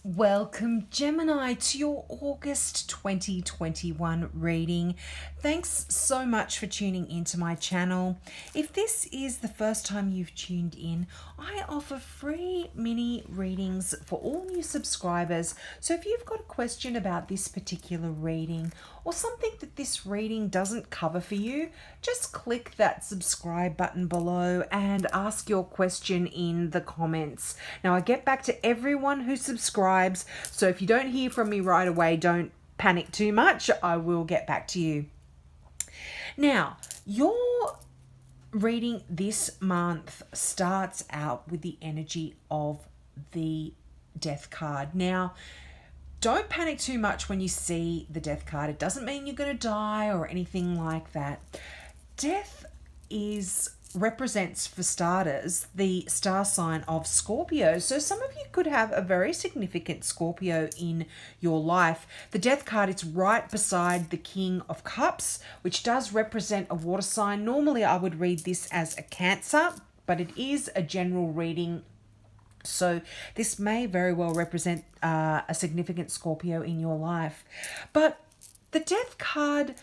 Welcome, Gemini, to your August 2021 reading. Thanks so much for tuning into my channel. If this is the first time you've tuned in, I offer free mini readings for all new subscribers. So if you've got a question about this particular reading or something that this reading doesn't cover for you, just click that subscribe button below and ask your question in the comments. Now, I get back to everyone who subscribes, so if you don't hear from me right away, don't panic too much. I will get back to you. Now, your reading this month starts out with the energy of the Death card. Now, don't panic too much when you see the Death card. It doesn't mean you're going to die or anything like that. Death represents, for starters, the star sign of Scorpio. So some of you could have a very significant Scorpio in your life. The Death card is right beside the King of Cups, which does represent a water sign. Normally I would read this as a Cancer, but it is a general reading. So this may very well represent a significant Scorpio in your life. But the Death card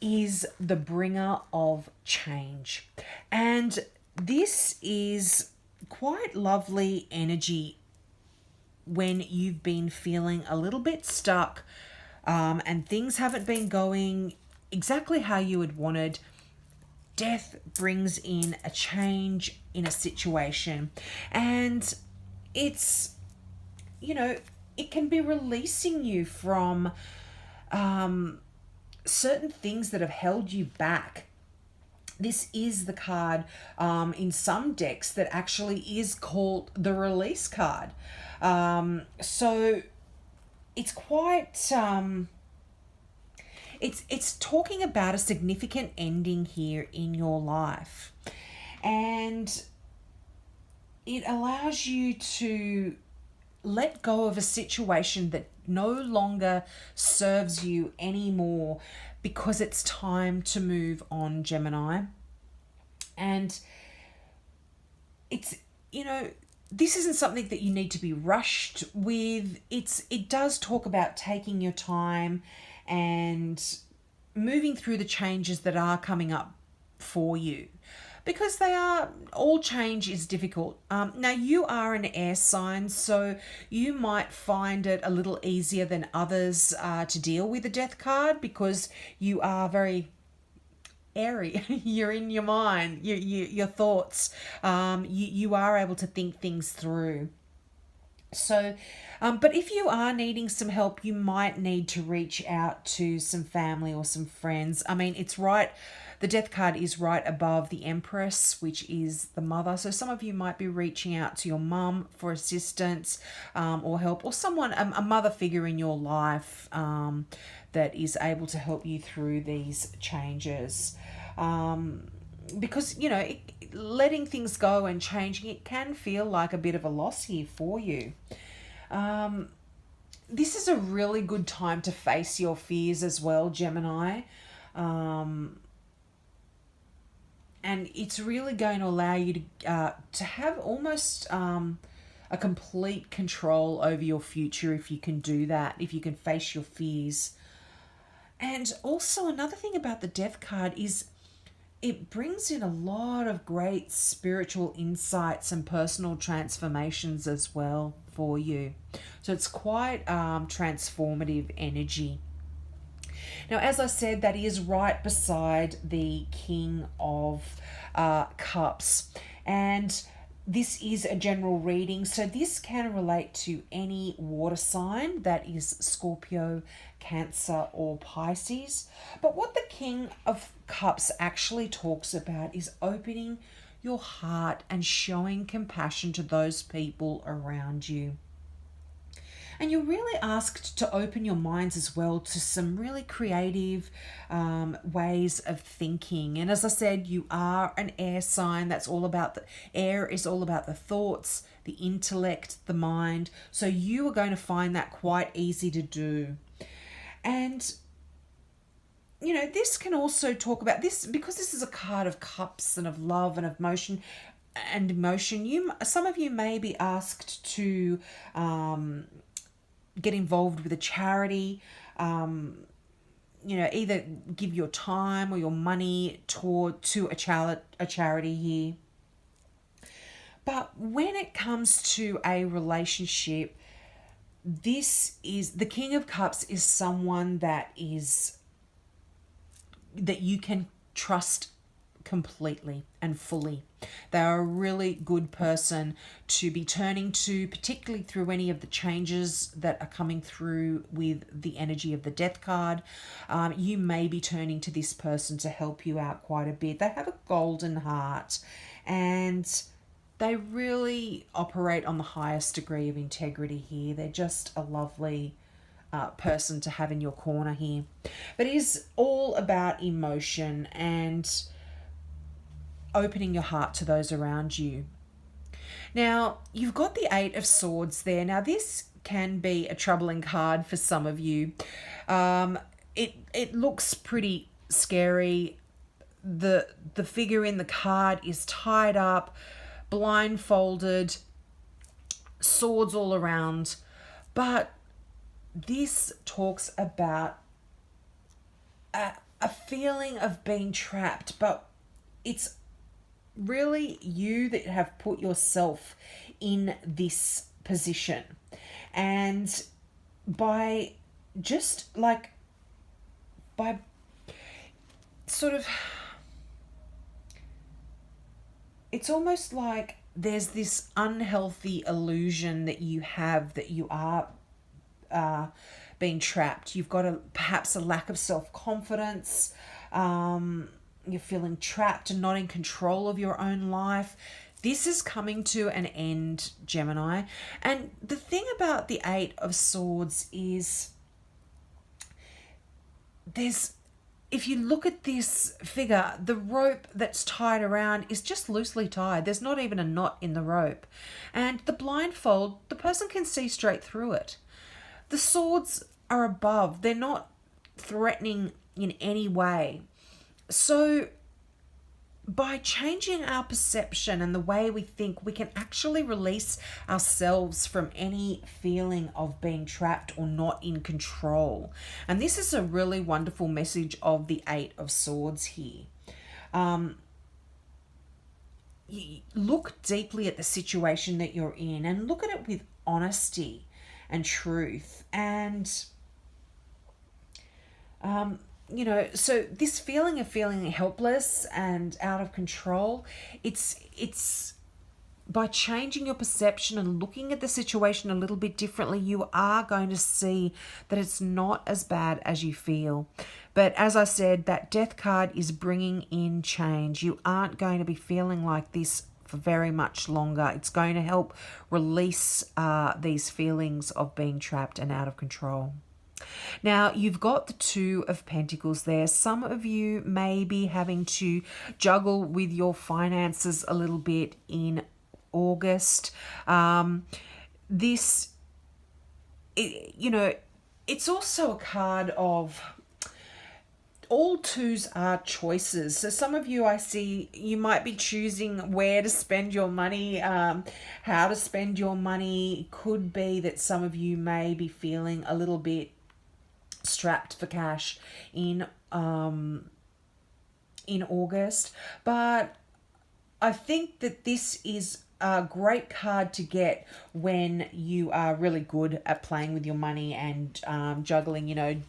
is the bringer of change. And this is quite lovely energy when you've been feeling a little bit stuck and things haven't been going exactly how you had wanted. Death brings in a change in a situation, and it's, it can be releasing you from certain things that have held you back. This is the card in some decks that actually is called the release card. So it's quite it's talking about a significant ending here in your life, and it allows you to let go of a situation that no longer serves you anymore, because it's time to move on, Gemini. And it's, this isn't something that you need to be rushed with. It does talk about taking your time and moving through the changes that are coming up for you, because all change is difficult. Now, you are an air sign, so you might find it a little easier than others to deal with the Death card, because you are very airy. You're in your mind, your thoughts. You are able to think things through. So, but if you are needing some help, you might need to reach out to some family or some friends. I mean, it's right. The Death card is right above the Empress, which is the mother. So some of you might be reaching out to your mum for assistance or help, or someone, a mother figure in your life that is able to help you through these changes. Because, letting things go and changing, it can feel like a bit of a loss here for you. This is a really good time to face your fears as well, Gemini. And it's really going to allow you to have almost a complete control over your future, if you can do that, if you can face your fears. And also, another thing about the Death card is it brings in a lot of great spiritual insights and personal transformations as well for you. So it's quite transformative energy. Now, as I said, that is right beside the King of Cups. And this is a general reading, so this can relate to any water sign, that is Scorpio, Cancer, or Pisces. But what the King of Cups actually talks about is opening your heart and showing compassion to those people around you. And you're really asked to open your minds as well to some really creative ways of thinking. And as I said, you are an air sign. That's all about the air, is all about the thoughts, the intellect, the mind. So you are going to find that quite easy to do. And this can also talk about this, because this is a card of cups and of love and of motion. and emotion. Some of you may be asked to get involved with a charity. Either give your time or your money to a charity here. But when it comes to a relationship, this is the King of Cups is someone that you can trust completely and fully. They are a really good person to be turning to, particularly through any of the changes that are coming through with the energy of the Death card. You may be turning to this person to help you out quite a bit. They have a golden heart, and they really operate on the highest degree of integrity here. They're just a lovely person to have in your corner here. But it is all about emotion and opening your heart to those around you. Now, you've got the Eight of Swords there. Now, this can be a troubling card for some of you. It looks pretty scary. The figure in the card is tied up, blindfolded, swords all around. But this talks about a feeling of being trapped, but it's really you that have put yourself in this position. And by sort of, it's almost like there's this unhealthy illusion that you have that you are being trapped. You've got perhaps a lack of self-confidence. You're feeling trapped and not in control of your own life. This is coming to an end, Gemini. And the thing about the Eight of Swords is if you look at this figure, the rope that's tied around is just loosely tied. There's not even a knot in the rope. And the blindfold, the person can see straight through it. The swords are above. They're not threatening in any way. So by changing our perception and the way we think, we can actually release ourselves from any feeling of being trapped or not in control. And this is a really wonderful message of the Eight of Swords here. Look deeply at the situation that you're in and look at it with honesty and truth. And so this feeling of feeling helpless and out of control, it's by changing your perception and looking at the situation a little bit differently, you are going to see that it's not as bad as you feel. But as I said, that Death card is bringing in change. You aren't going to be feeling like this for very much longer. It's going to help release these feelings of being trapped and out of control. Now, you've got the Two of Pentacles there. Some of you may be having to juggle with your finances a little bit in August. It's also a card of all twos are choices. So some of you, I see, you might be choosing where to spend your money, how to spend your money. It could be that some of you may be feeling a little bit strapped for cash in August, but I think that this is a great card to get when you are really good at playing with your money and juggling,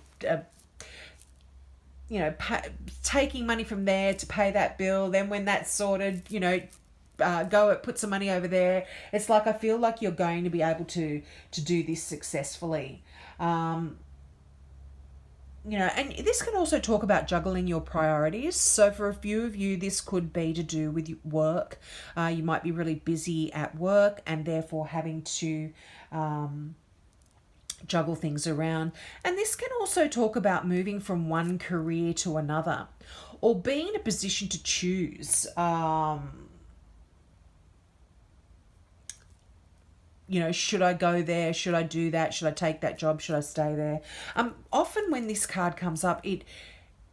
taking money from there to pay that bill. Then when that's sorted, put some money over there. It's like, I feel like you're going to be able to do this successfully. And this can also talk about juggling your priorities. So for a few of you, this could be to do with work. You might be really busy at work and therefore having to juggle things around. And this can also talk about moving from one career to another, or being in a position to choose. Should I go there? Should I do that? Should I take that job? Should I stay there? Often when this card comes up, it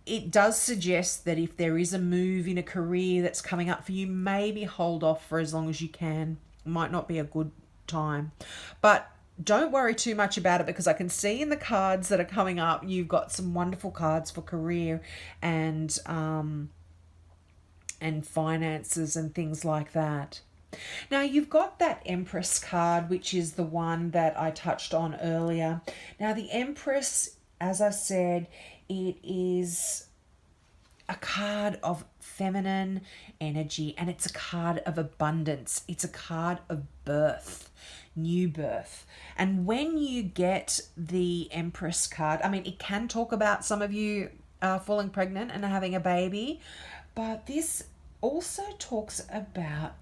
it does suggest that if there is a move in a career that's coming up for you, maybe hold off for as long as you can. It might not be a good time. But don't worry too much about it, because I can see in the cards that are coming up, you've got some wonderful cards for career and finances and things like that. Now you've got that Empress card, which is the one that I touched on earlier. Now the Empress, as I said, it is a card of feminine energy, and it's a card of abundance. It's a card of birth, new birth. And when you get the Empress card, I mean, it can talk about some of you falling pregnant and having a baby, but this also talks about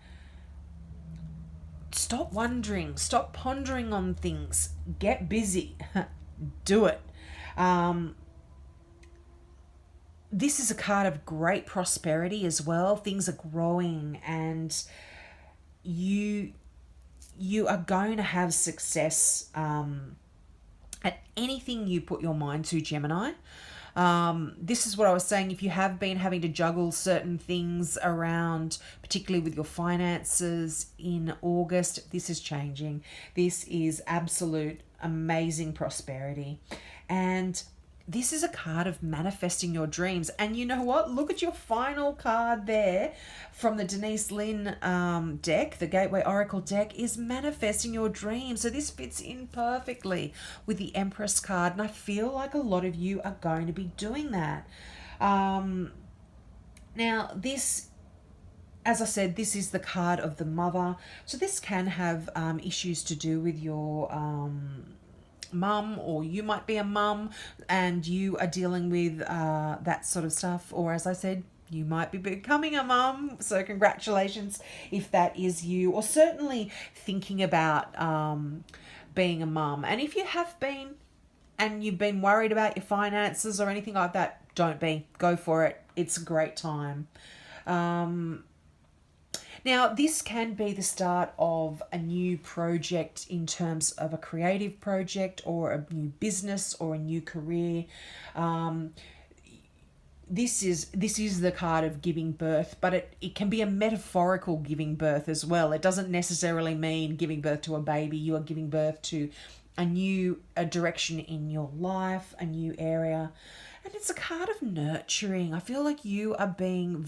stop wondering, stop pondering on things, get busy, do it. This is a card of great prosperity as well. Things are growing, and you are going to have success at anything you put your mind to, Gemini. This is what I was saying. If you have been having to juggle certain things around, particularly with your finances in August, this is changing. This is absolute amazing prosperity. And this is a card of manifesting your dreams. And you know what? Look at your final card there from the Denise Lynn deck, the Gateway Oracle deck, is manifesting your dreams. So this fits in perfectly with the Empress card. And I feel like a lot of you are going to be doing that. Now, this, as I said, this is the card of the mother. So this can have issues to do with your mum, or you might be a mum and you are dealing with that sort of stuff, or as I said, you might be becoming a mum, so congratulations if that is you, or certainly thinking about being a mum. And if you have been and you've been worried about your finances or anything like that, don't be. Go for it. It's a great time. Now, this can be the start of a new project in terms of a creative project or a new business or a new career. This is the card of giving birth, but it can be a metaphorical giving birth as well. It doesn't necessarily mean giving birth to a baby. You are giving birth to a direction in your life, a new area. And it's a card of nurturing. I feel like you are being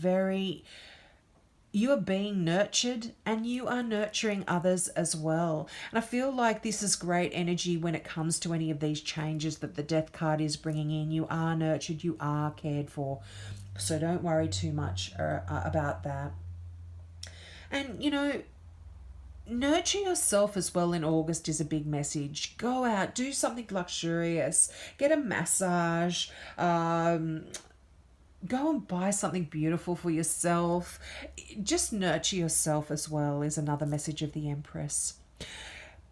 nurtured, and you are nurturing others as well. And I feel like this is great energy when it comes to any of these changes that the Death card is bringing in. You are nurtured, you are cared for. So don't worry too much about that. And, you know, nurture yourself as well in August is a big message. Go out, do something luxurious, get a massage, go and buy something beautiful for yourself. Just nurture yourself as well is another message of the Empress.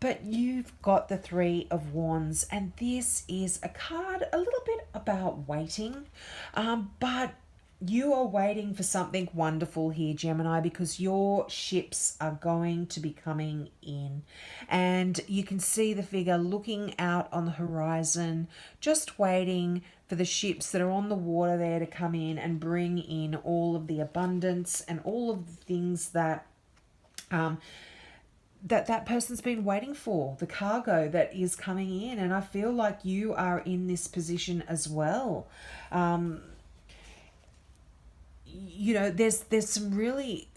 But you've got the Three of Wands, and this is a card a little bit about waiting, but you are waiting for something wonderful here, Gemini, because your ships are going to be coming in. And you can see the figure looking out on the horizon, just waiting for the ships that are on the water there to come in and bring in all of the abundance and all of the things that that person's been waiting for, the cargo that is coming in. And I feel like you are in this position as well. You know, there's some really,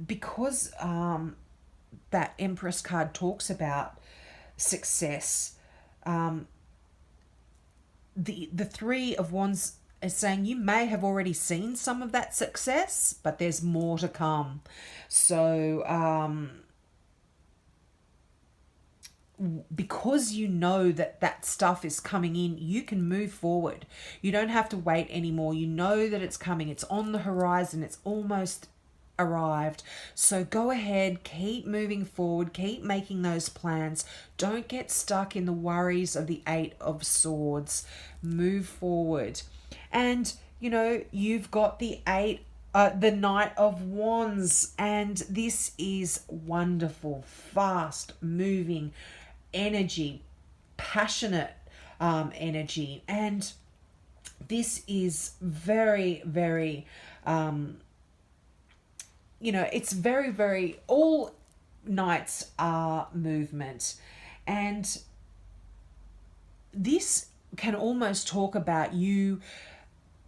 because that Empress card talks about success, the Three of Wands is saying you may have already seen some of that success, but there's more to come. So because you know that stuff is coming in, you can move forward. You don't have to wait anymore. You know that it's coming. It's on the horizon. It's almost arrived. So go ahead, keep moving forward, keep making those plans. Don't get stuck in the worries of the Eight of Swords. Move forward. And, you know, you've got the Knight of Wands, and this is wonderful, fast moving energy, passionate energy. And this is very, very, it's very, very, all nights are movement. And this can almost talk about you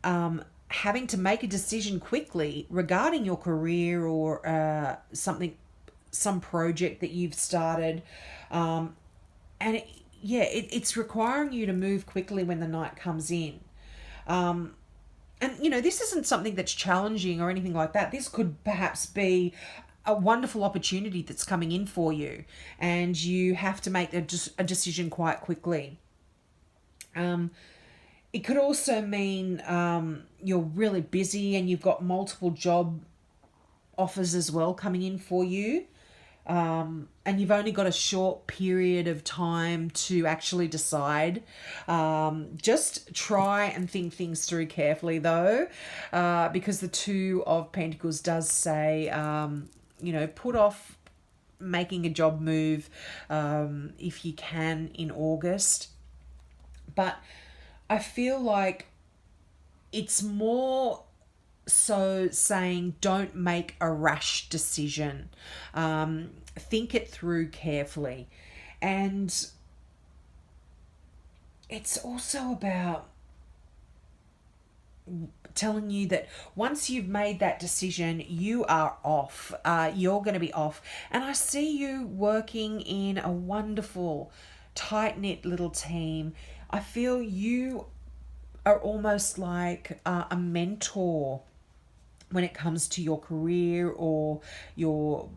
having to make a decision quickly regarding your career or some project that you've started. And it's requiring you to move quickly when the night comes in. And, this isn't something that's challenging or anything like that. This could perhaps be a wonderful opportunity that's coming in for you, and you have to make a decision quite quickly. It could also mean you're really busy and you've got multiple job offers as well coming in for you. And you've only got a short period of time to actually decide. Just try and think things through carefully, though, because the Two of Pentacles does say, put off making a job move if you can in August. But I feel like it's more so saying don't make a rash decision. Think it through carefully. And it's also about telling you that once you've made that decision, you are off. You're going to be off. And I see you working in a wonderful, tight-knit little team. I feel you are almost like a mentor when it comes to your career or your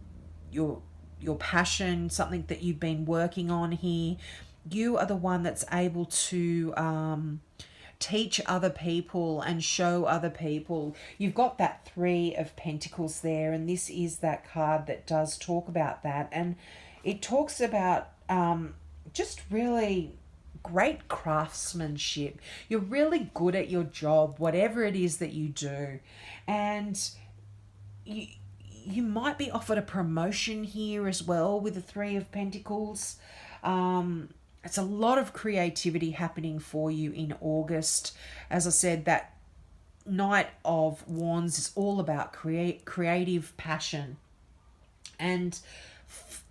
passion, something that you've been working on here. You are the one that's able to teach other people and show other people. You've got that Three of Pentacles there, and this is that card that does talk about that. And it talks about just really great craftsmanship. You're really good at your job, whatever it is that you do. And you might be offered a promotion here as well with the Three of Pentacles. It's a lot of creativity happening for you in August. As I said, that Knight of Wands is all about creative passion. And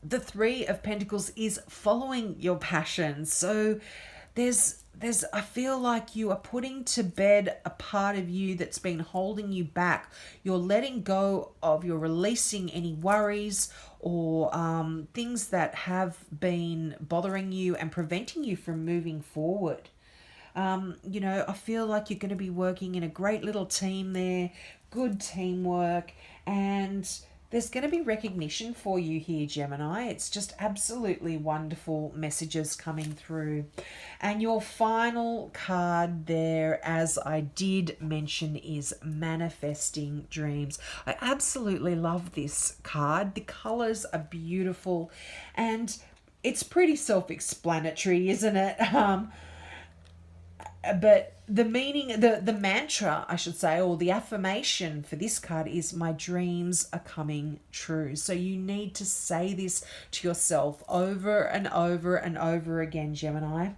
the Three of Pentacles is following your passion. So there's I feel like you are putting to bed a part of you that's been holding you back. You're letting go of, you're releasing any worries or things that have been bothering you and preventing you from moving forward. I feel like you're going to be working in a great little team there, good teamwork, and there's going to be recognition for you here, Gemini. It's just absolutely wonderful messages coming through. And your final card there, as I did mention, is Manifesting Dreams. I absolutely love this card. The colors are beautiful and it's pretty self-explanatory, isn't it? But the meaning, the mantra, I should say, or the affirmation for this card is my dreams are coming true. So you need to say this to yourself over and over and over again, Gemini.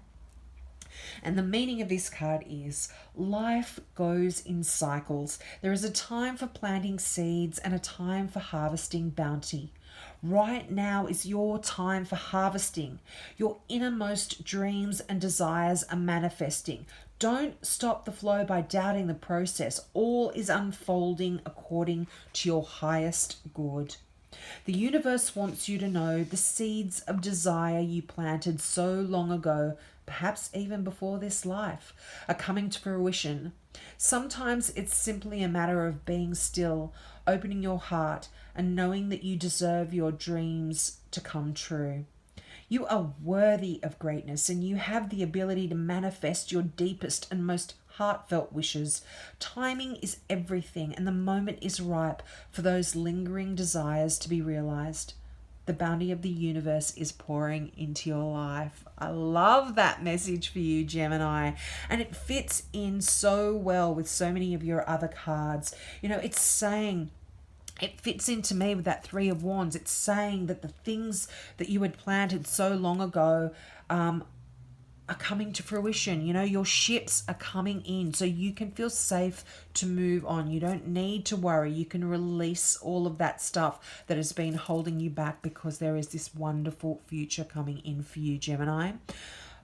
And the meaning of this card is life goes in cycles. There is a time for planting seeds and a time for harvesting bounty. Right now is your time for harvesting. Your innermost dreams and desires are manifesting. Don't stop the flow by doubting the process. All is unfolding according to your highest good. The universe wants you to know the seeds of desire you planted so long ago, perhaps even before this life, are coming to fruition. Sometimes it's simply a matter of being still, opening your heart, and knowing that you deserve your dreams to come true. You are worthy of greatness and you have the ability to manifest your deepest and most heartfelt wishes. Timing is everything and the moment is ripe for those lingering desires to be realized. The bounty of the universe is pouring into your life. I love that message for you, Gemini. And it fits in so well with so many of your other cards. It's saying, it fits into me with that Three of Wands. It's saying that the things that you had planted so long ago are coming to fruition. You know, your ships are coming in, so you can feel safe to move on. You don't need to worry. You can release all of that stuff that has been holding you back, because there is this wonderful future coming in for you, Gemini.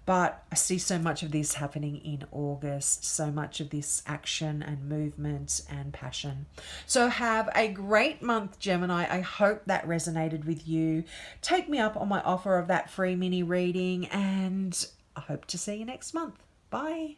But I see so much of this happening in August, so much of this action and movement and passion. So have a great month, Gemini. I hope that resonated with you. Take me up on my offer of that free mini reading, and I hope to see you next month. Bye.